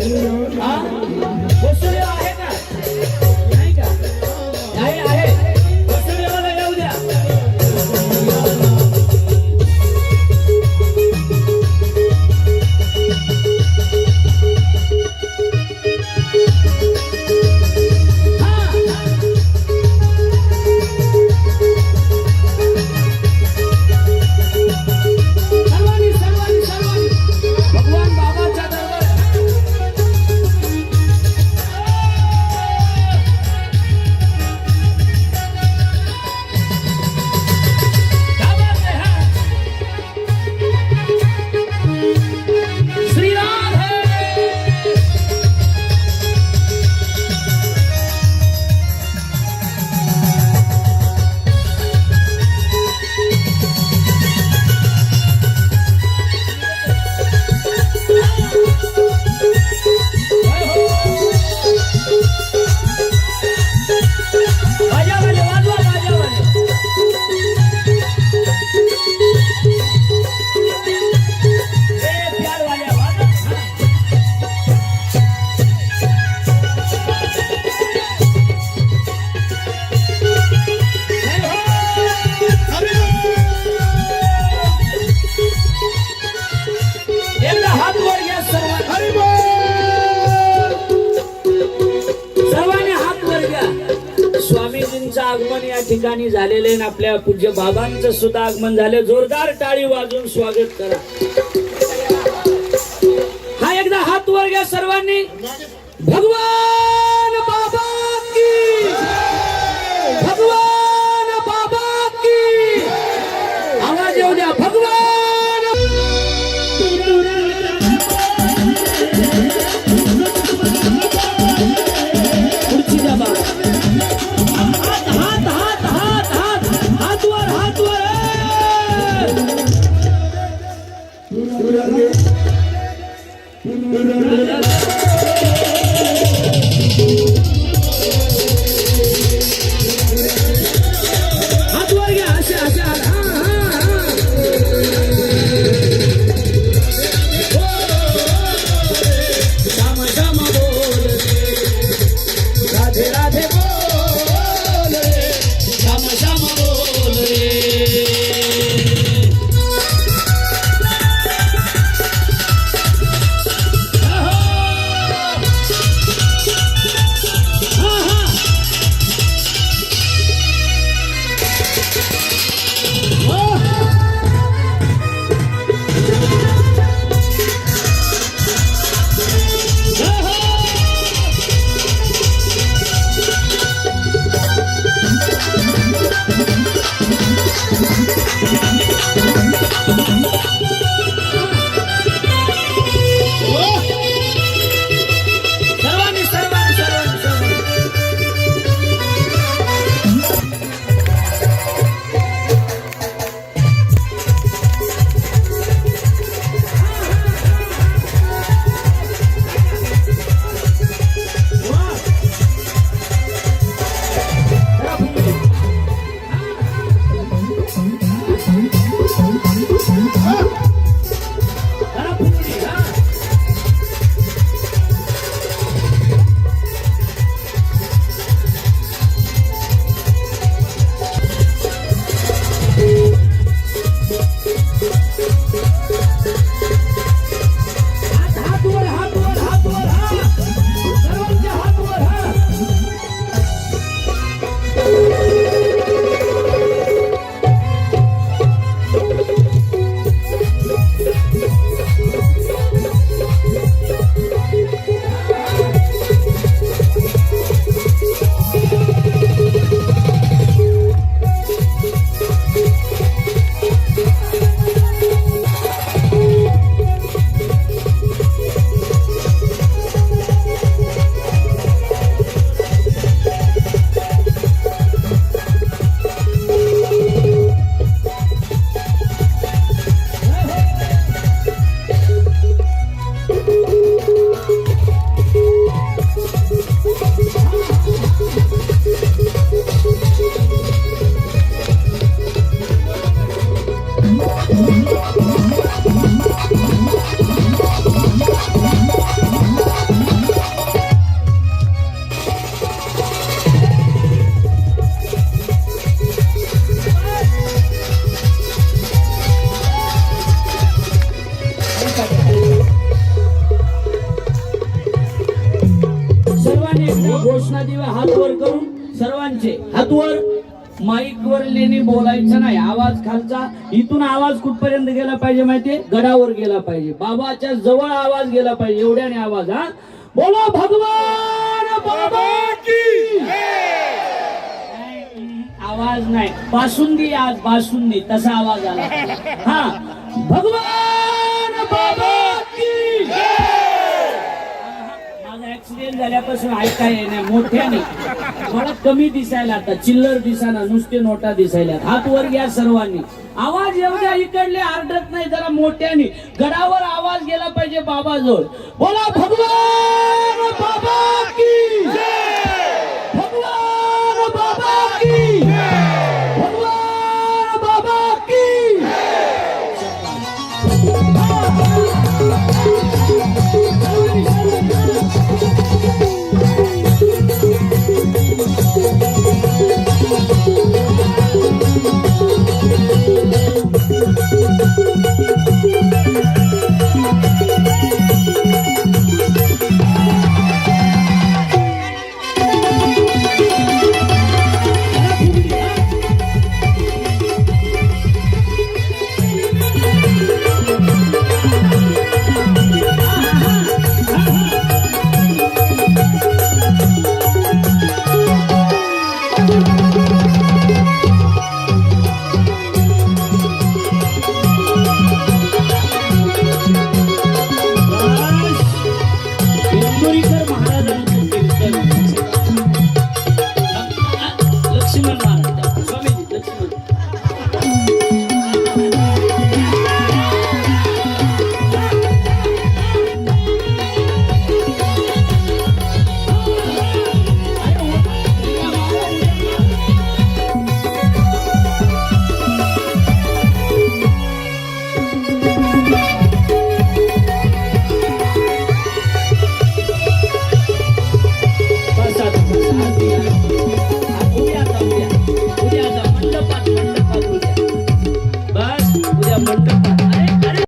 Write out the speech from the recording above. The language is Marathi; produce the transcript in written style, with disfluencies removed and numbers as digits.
हा वसुदेव आहे का? नाही का? आहे वसुदेवाला येऊ द्या. आगमन या ठिकाणी झालेले आणि आपल्या पूज्य बाबांचं सुद्धा आगमन झाले. जोरदार टाळी वाजून स्वागत करा. हा एकदा हात वर घ्या सर्वांनी. भगवान बाबा की, भगवान बाबा की. आवाज येऊ द्या. भगवान घोषणा देऊया हात वर करून सर्वांचे हात वर. माईक वर लेणी बोलायचं नाही, आवाज खालचा. इथून आवाज कुठपर्यंत गेला पाहिजे माहितीये? गडावर गेला पाहिजे, बाबाच्या जवळ आवाज गेला पाहिजे, एवढ्याने आवाज. हा बोला भगवान बाबा की. आवाज नाही, बासुंदी, आज बासुंदी तसा आवाज आला. हा भगवान बाबा की. माझा ऍक्सिडेंट झाल्यापासून ऐकाय नाही, मोठ्याने थोडा कमी दिसायला, आता चिल्लर दिसाना, नुसते नोटा दिसायला. हात वर घ्या सर्वांनी. आवाज एवढ्या इकडले आरडत नाही, जरा मोठ्याने गडावर आवाज गेला पाहिजे बाबाजवळ. बोला भगवान